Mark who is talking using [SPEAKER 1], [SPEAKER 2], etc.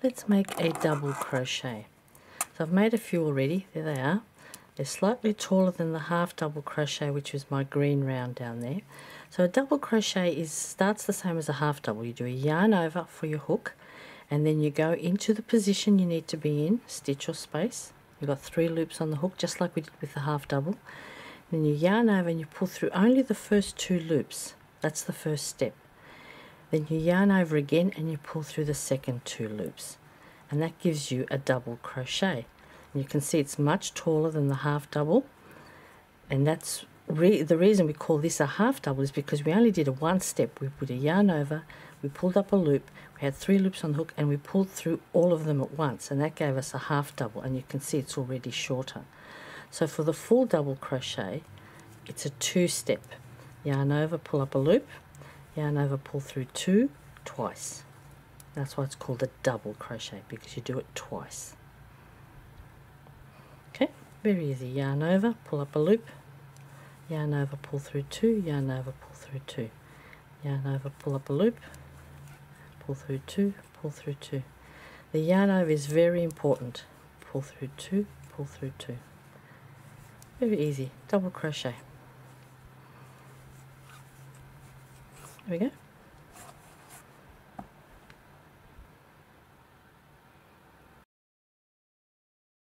[SPEAKER 1] let's make a double crochet. So I've made a few already. There they are. They're slightly taller than the half double crochet, which was my green round down there. So a double crochet starts the same as a half double. You do a yarn over for your hook, and then you go into the position you need to be in, stitch or space. You've got 3 loops on the hook, just like we did with the half double. Then you yarn over and you pull through only the first 2 loops. That's the first step. Then you yarn over again and you pull through the second 2 loops. And that gives you a double crochet. And you can see it's much taller than the half double. And that's the reason we call this a half double, is because we only did a 1 step. We put a yarn over, we pulled up a loop, we had 3 loops on the hook, and we pulled through all of them at once, and that gave us a half double, and you can see it's already shorter. So for the full double crochet, it's a 2-step. Yarn over, pull up a loop, yarn over, pull through 2 twice. That's why it's called a double crochet, because you do it twice. Okay, very easy. Yarn over, pull up a loop, yarn over, pull through 2, yarn over, pull through 2, yarn over, pull up a loop, pull through 2, pull through 2. The yarn over is very important. Pull through 2, pull through 2. Very easy. Double crochet. There we go.